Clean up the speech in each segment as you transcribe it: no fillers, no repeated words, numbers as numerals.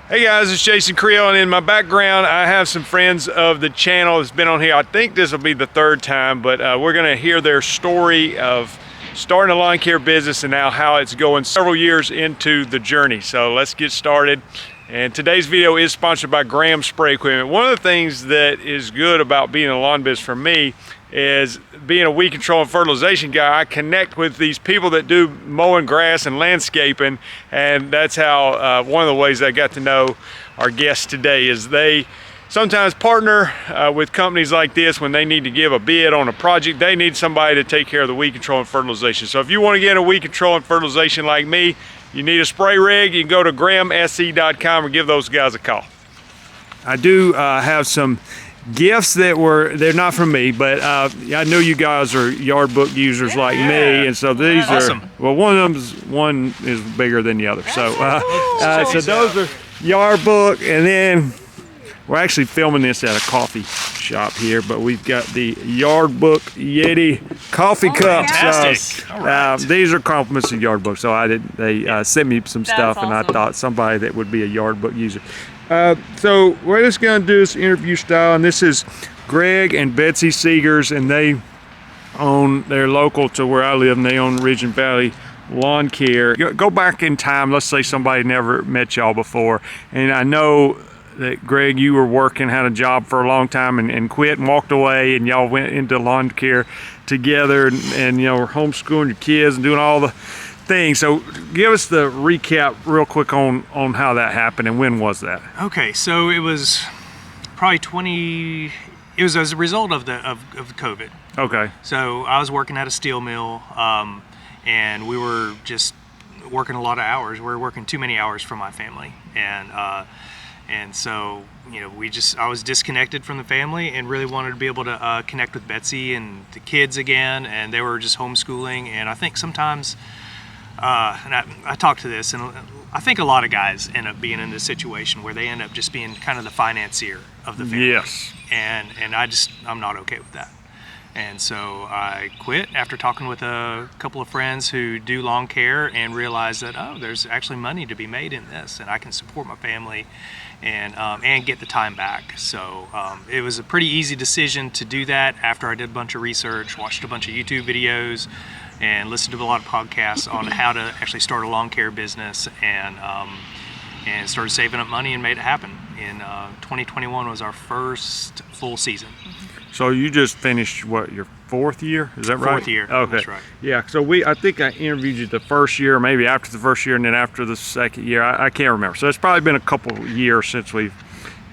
Hey guys, it's Jason Creel, and in my background I have some friends of the channel that's been on here. I think this will be the third time, but we're gonna hear their story of starting a lawn care business and now how it's going several years into the journey. So let's get started. And today's video is sponsored by Graham Spray Equipment. One of the things that is good about being in a lawn business for me is being a weed control and fertilization guy. I connect with these people that do mowing grass and landscaping, and that's how one of the ways I got to know our guests today is they sometimes partner with companies like this when they need to give a bid on a project. They need somebody to take care of the weed control and fertilization. So if you want to get a weed control and fertilization like me, you need a spray rig, you can go to grahamsc.com or give those guys a call. I do have some gifts that they're not from me, but I know you guys are yard book users like me, and so these are, well, one is bigger than the other. So so those are yard book, and then we're actually filming this at a coffee shop here, but we've got the Yard Book Yeti coffee cups. Fantastic. These are compliments of Yard Book, so they sent me some stuff, and I thought somebody that would be a Yard Book user. So we're just gonna do this interview style, and this is Greg and Betsy Seegers, and they're local to where I live, and they own Ridge and Valley Lawn Care. Go back in time, let's say somebody never met y'all before, and I know that Greg, you were working, had a job for a long time and quit and walked away, and y'all went into lawn care together, and you know, were homeschooling your kids and doing all the things. So give us the recap real quick on how that happened and when was that? Okay, so it was probably it was as a result of COVID. Okay. So I was working at a steel mill, and we were just working a lot of hours. We were working too many hours for my family, and so, you know, I was disconnected from the family and really wanted to be able to connect with Betsy and the kids again, and they were just homeschooling. And I think sometimes, and I talked to this, and I think a lot of guys end up being in this situation where they end up just being kind of the financier of the family. Yes. And I'm not okay with that. And so I quit after talking with a couple of friends who do lawn care and realized that, oh, there's actually money to be made in this, and I can support my family and get the time back. So it was a pretty easy decision to do that after I did a bunch of research, watched a bunch of YouTube videos, and listened to a lot of podcasts on how to actually start a lawn care business, and started saving up money and made it happen. In 2021 was our first full season. So you just finished, what, your fourth year? Is that right? Fourth year. Okay. That's right. Yeah. So I think I interviewed you the first year, maybe after the first year, and then after the second year. I can't remember. So it's probably been a couple of years since we've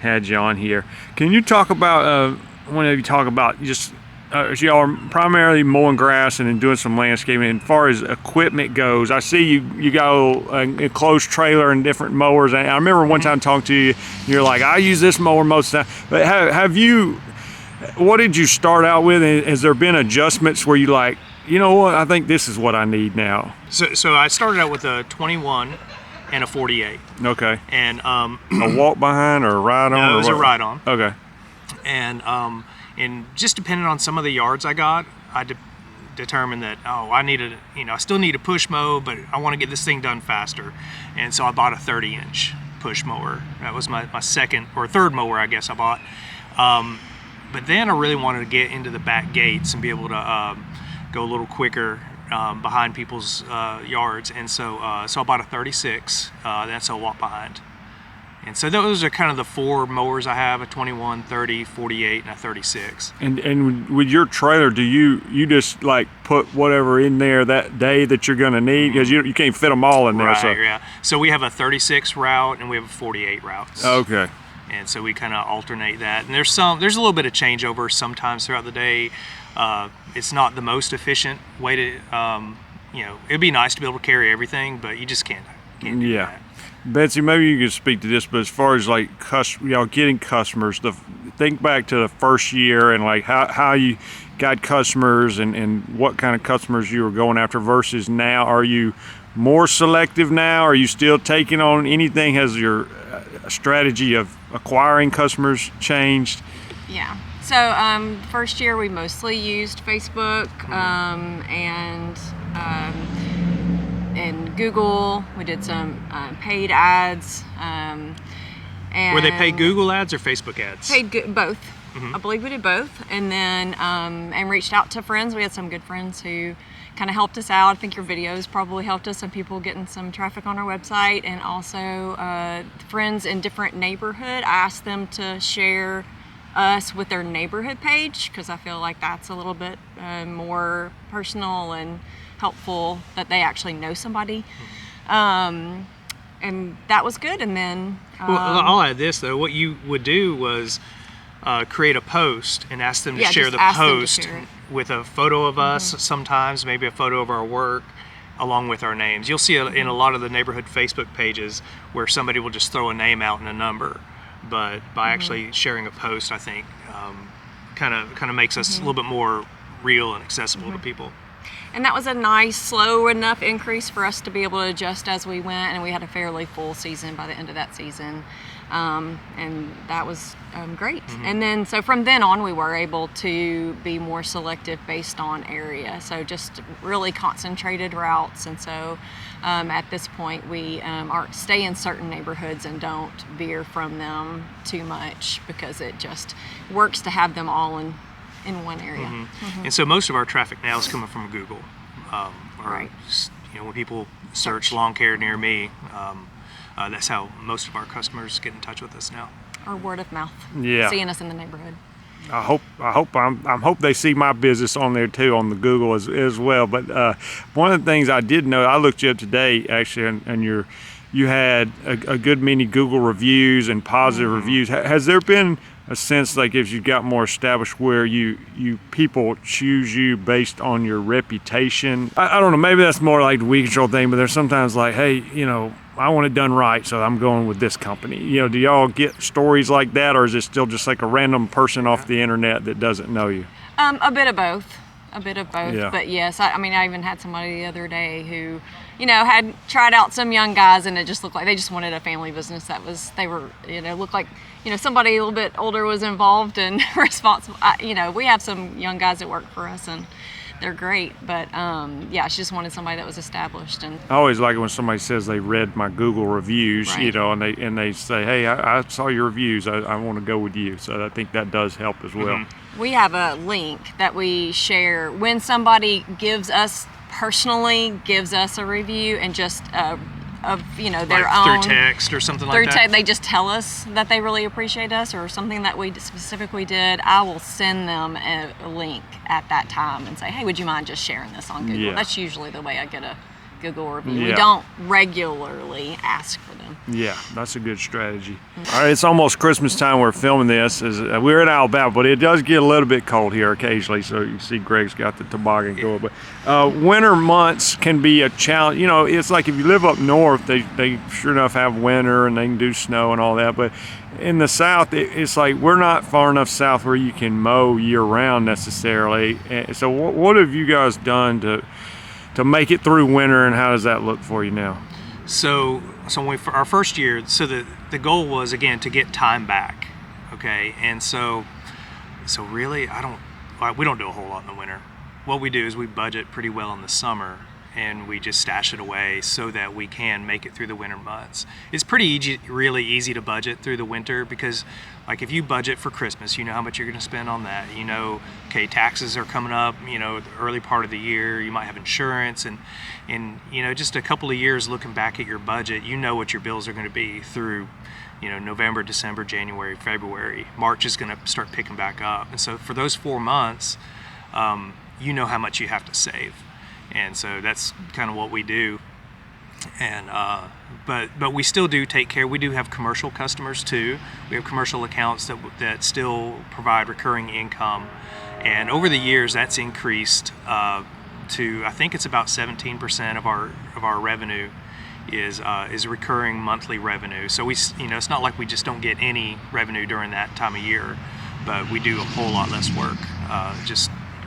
had you on here. Can you talk about whenever you talk about just y'all are primarily mowing grass and then doing some landscaping? As far as equipment goes, I see you got a little enclosed trailer and different mowers. I remember one time talking to you. You're like, I use this mower most of the time. But have you? What did you start out with? Has there been adjustments where you like, you know what, I think this is what I need now? So I started out with a 21 and a 48. Okay. And a walk behind or a ride on? No, it was a ride on. Okay. And just depending on some of the yards I got, I determined that, I still need a push mow, but I want to get this thing done faster. And so I bought a 30-inch push mower. That was my second or third mower, I guess I bought. But then I really wanted to get into the back gates and be able to go a little quicker behind people's yards, and so I bought a 36. That's a walk behind. And so those are kind of the four mowers I have: a 21, 30, 48, and a 36. And with your trailer, do you just like put whatever in there that day that you're going to need, because you can't fit them all in there? Right. So. Yeah. So we have a 36 route and we have a 48 route. Okay. And so we kind of alternate that. And there's a little bit of changeover sometimes throughout the day. It's not the most efficient way to, it'd be nice to be able to carry everything, but you just can't do that. Betsy, maybe you can speak to this, but as far as like getting customers, think back to the first year and like how you got customers and what kind of customers you were going after versus now. Are you more selective now? Are you still taking on anything? Has your strategy of acquiring customers changed? Yeah. So first year we mostly used Facebook and Google. We did some paid ads, And Were they paid Google ads or Facebook ads? both. I believe we did both, and then and reached out to friends. We had some good friends who kind of helped us out. I think your videos probably helped us, some people getting some traffic on our website, and also friends in different neighborhood. I asked them to share us with their neighborhood page because I feel like that's a little bit more personal and helpful that they actually know somebody. And that was good. And then well, I'll add this though. What you would do was create a post and ask them to share the post with a photo of us, sometimes maybe a photo of our work, along with our names. You'll see in a lot of the neighborhood Facebook pages where somebody will just throw a name out and a number, but by actually sharing a post, I think kind of makes us a little bit more real and accessible to people. And that was a nice, slow enough increase for us to be able to adjust as we went, and we had a fairly full season by the end of that season. And that was great. And then, so from then on, we were able to be more selective based on area. So just really concentrated routes. And so at this point, we stay in certain neighborhoods and don't veer from them too much because it just works to have them all in one area. And so most of our traffic now is coming from Google. Right. You know, when people search lawn care near me, that's how most of our customers get in touch with us now. Or word of mouth. Yeah. Seeing us in the neighborhood. I hope they see my business on there too, on the Google as well. But one of the things I did know, I looked you up today actually, and you had a good many Google reviews and positive reviews. Has there been a sense, like, if you got more established, where you people choose you based on your reputation? I don't know, maybe that's more like the weed control thing, but there's sometimes like, hey, you know, I want it done right, so I'm going with this company. You know, do y'all get stories like that, or is it still just like a random person off the internet that doesn't know you? A bit of both. Yeah. But yes, I mean, I even had somebody the other day who, you know, had tried out some young guys, and it just looked like they just wanted a family business looked like, you know, somebody a little bit older was involved and responsible. You know, we have some young guys that work for us, and they're great, but yeah, she just wanted somebody that was established. And I always like it when somebody says they read my Google reviews, Right. you know, and they say, hey, I saw your reviews, I want to go with you. So I think that does help as well. we have a link that we share when somebody gives us a review, and just of, you know, their like own through text or something like that. they just tell us that they really appreciate us or something that we specifically did. I will send them a link at that time and say, hey, would you mind just sharing this on Google? Yeah. That's usually the way I get a Google review. Yeah. We don't regularly ask for them. Yeah, that's a good strategy. All right, it's almost Christmas time. We're filming this. We're in Alabama, but it does get a little bit cold here occasionally. So you see Greg's got the toboggan going. But winter months can be a challenge. You know, it's like if you live up north, they sure enough have winter and they can do snow and all that. But in the south, it's like we're not far enough south where you can mow year round necessarily. So what have you guys done to make it through winter, and how does that look for you now? So when our first year, so the goal was, again, to get time back, okay? And so really, we don't do a whole lot in the winter. What we do is we budget pretty well in the summer, and we just stash it away so that we can make it through the winter months. It's really easy to budget through the winter, because like if you budget for Christmas, you know how much you're gonna spend on that. You know, okay, taxes are coming up, you know, the early part of the year, you might have insurance, and you know, just a couple of years looking back at your budget, you know what your bills are gonna be through, you know, November, December, January, February. March is gonna start picking back up. And so for those 4 months, you know how much you have to save. And so that's kind of what we do. And but we still do take care. We do have commercial customers too. We have commercial accounts that still provide recurring income. And over the years, that's increased to, I think it's about 17% of our revenue is recurring monthly revenue. So you know, it's not like we just don't get any revenue during that time of year, but we do a whole lot less work.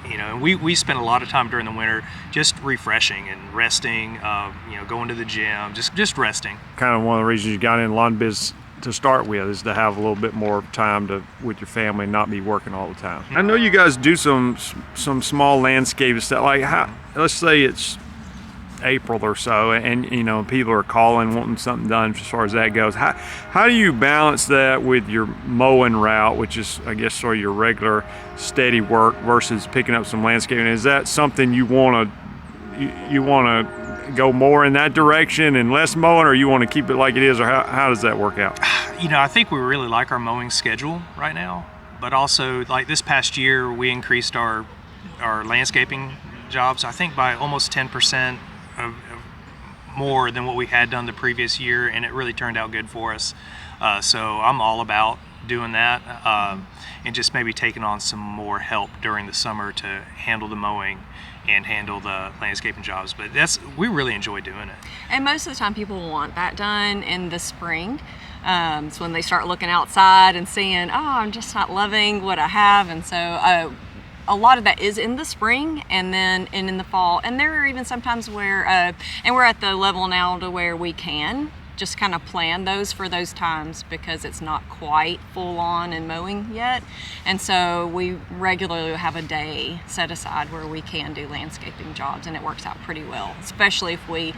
You know, we spend a lot of time during the winter just refreshing and resting, you know, going to the gym, just resting. Kind of one of the reasons you got in lawn business to start with is to have a little bit more time with your family and not be working all the time. I know you guys do some small landscape stuff. Like, let's say it's April or so, and people are calling wanting something done as far as that goes. How do you balance that with your mowing route, which is, I guess, sort of your regular steady work, versus picking up some landscaping? Is that something you want to go more in that direction and less mowing, or you want to keep it like it is, or how does that work out? I think we really like our mowing schedule right now, but also, like this past year, we increased our landscaping jobs, I think, by almost 10% of more than what we had done the previous year, and it really turned out good for us. So I'm all about doing that, and just maybe taking on some more help during the summer to handle the mowing and handle the landscaping jobs. But we really enjoy doing it. And most of the time people want that done in the spring. It's when they start looking outside and seeing, oh, I'm just not loving what I have. And so a lot of that is in the spring and in the fall. And there are even sometimes where, and we're at the level now to where we can just kind of plan those for those times, because it's not quite full on and mowing yet. And so we regularly have a day set aside where we can do landscaping jobs, and it works out pretty well, especially if we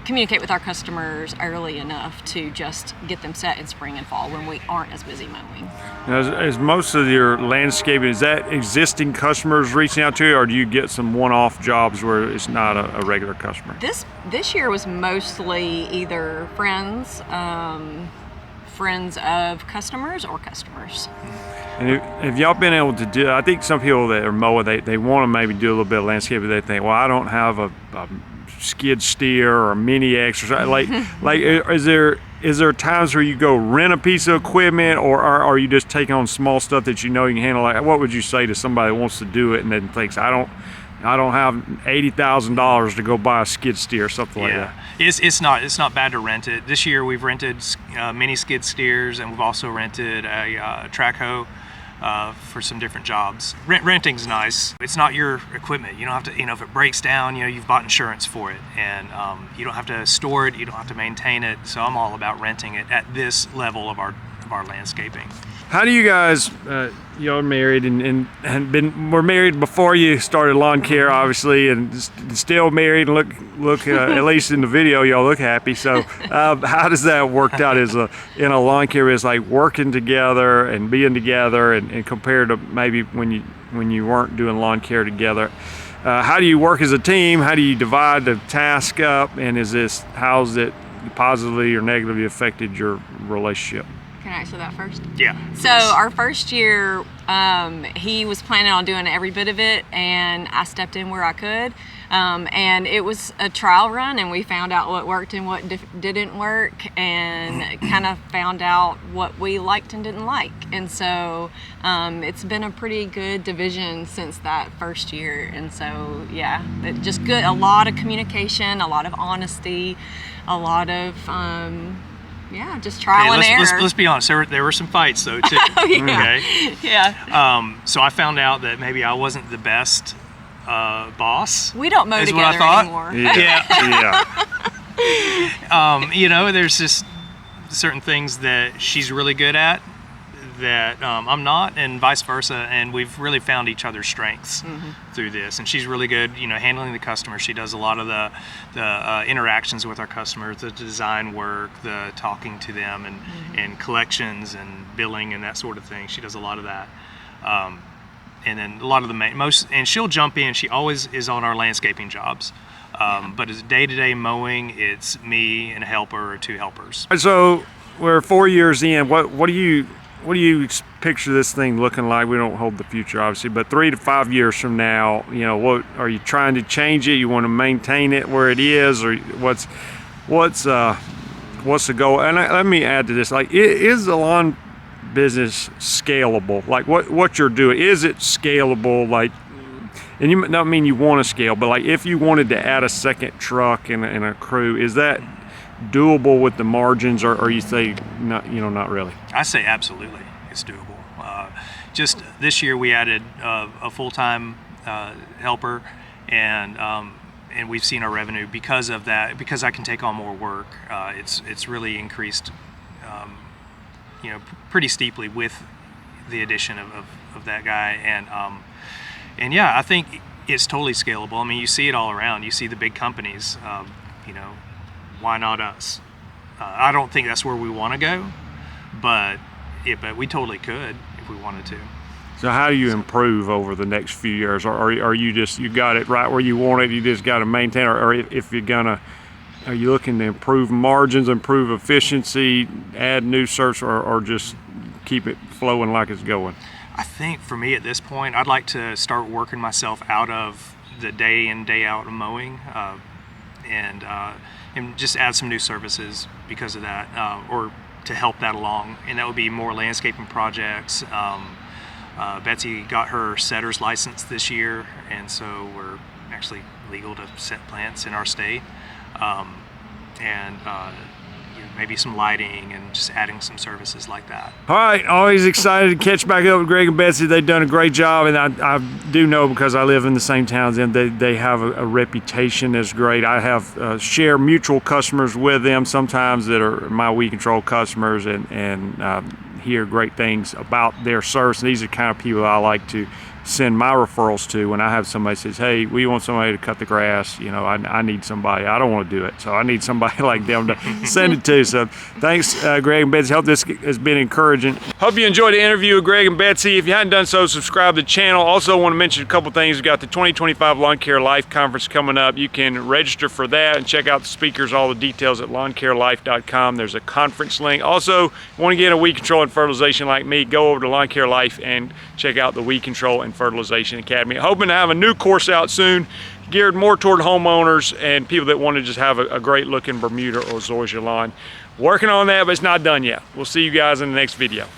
communicate with our customers early enough to just get them set in spring and fall when we aren't as busy mowing. Now, is most of your landscaping, is that existing customers reaching out to you, or do you get some one-off jobs where it's not a regular customer? This year was mostly either friends of customers or customers. And have y'all been able to do, I think some people that are mowing, they want to maybe do a little bit of landscaping. They think, well, I don't have a skid steer or a mini X or something. Like is there times where you go rent a piece of equipment, or are you just taking on small stuff that you know you can handle? Like, what would you say to somebody that wants to do it and then thinks, I don't have $80,000 to go buy a skid steer or something like that? It's not bad to rent it. This year we've rented mini skid steers, and we've also rented a track hoe for some different jobs. Renting's nice. It's not your equipment. You don't have to, if it breaks down, you've bought insurance for it, and you don't have to store it. You don't have to maintain it. So I'm all about renting it at this level of our landscaping. How do you guys, y'all are married and were married before you started lawn care, obviously, and still married, and look at least in the video, y'all look happy. So how does that work out in a lawn care business, like working together and being together, and compared to maybe when you weren't doing lawn care together? How do you work as a team? How do you divide the task up? And how's it positively or negatively affected your relationship? Can I answer that first? Yeah. So our first year, he was planning on doing every bit of it, and I stepped in where I could. And it was a trial run, and we found out what worked and what didn't work, and kind of found out what we liked and didn't like. And so it's been a pretty good division since that first year. And so, yeah, just good. A lot of communication, a lot of honesty, a lot of just trial and error. Let's be honest. There were some fights though too. Oh, yeah. Okay. Yeah. So I found out that maybe I wasn't the best boss. We don't mow together anymore. Yeah. There's just certain things that she's really good at that I'm not, and vice versa. And we've really found each other's strengths through this. And she's really good, handling the customer. She does a lot of the interactions with our customers, the design work, the talking to them, and collections and billing and that sort of thing. She does a lot of that. And then a lot of and she'll jump in. She always is on our landscaping jobs. But as day-to-day mowing, it's me and a helper or two helpers. So we're 4 years in. What do you picture this thing looking like? We don't hold the future, obviously, but 3 to 5 years from now, what are you trying to change it? You want to maintain it where it is, or what's the goal? And let me add to this: like, is the lawn business scalable? Like, what you're doing, is it scalable? Like, and you don't mean you want to scale, but like, if you wanted to add a second truck and a crew, is that doable with the margins, or you say not really? I say absolutely, it's doable. Just this year we added a full-time helper, and we've seen our revenue because of that. Because I can take on more work, it's really increased, pretty steeply with the addition of that guy. And yeah, I think it's totally scalable. I mean, you see it all around. You see the big companies. You know, why not us? I don't think that's where we want to go, but we totally could if we wanted to. So how do you improve over the next few years? Or are you just, you got it right where you want it, you just got to maintain, or if you're gonna, are you looking to improve margins, improve efficiency, add new search, or just keep it flowing like it's going? I think for me at this point, I'd like to start working myself out of the day in, day out of mowing, and just add some new services because of that, or to help that along. And that would be more landscaping projects. Betsy got her setter's license this year, and so we're actually legal to set plants in our state. Maybe some lighting and just adding some services like that. All right, always excited to catch back up with Greg and Betsy. They've done a great job, and I do know, because I live in the same town as them, they have a reputation that's great. I have share mutual customers with them sometimes that are my weed control customers, and hear great things about their service. And these are the kind of people I like to send my referrals to when I have somebody says, hey, we want somebody to cut the grass, you know, I need somebody. I don't want to do it, so I need somebody like them to send it to. So thanks, Greg and Betsy. Hope this has been encouraging. Hope you enjoyed the interview with Greg and Betsy. If you hadn't done so, subscribe to the channel. Also want to mention a couple things. We've got the 2025 Lawn Care Life Conference coming up. You can register for that and check out the speakers, all the details at lawncarelife.com. There's a conference link. Also, want to get a weed control and fertilization like me, go over to Lawn Care Life and check out the Weed Control and Fertilization Academy. Hoping to have a new course out soon, geared more toward homeowners and people that want to just have a great looking Bermuda or zoysia lawn. Working on that, but it's not done yet. We'll see you guys in the next video.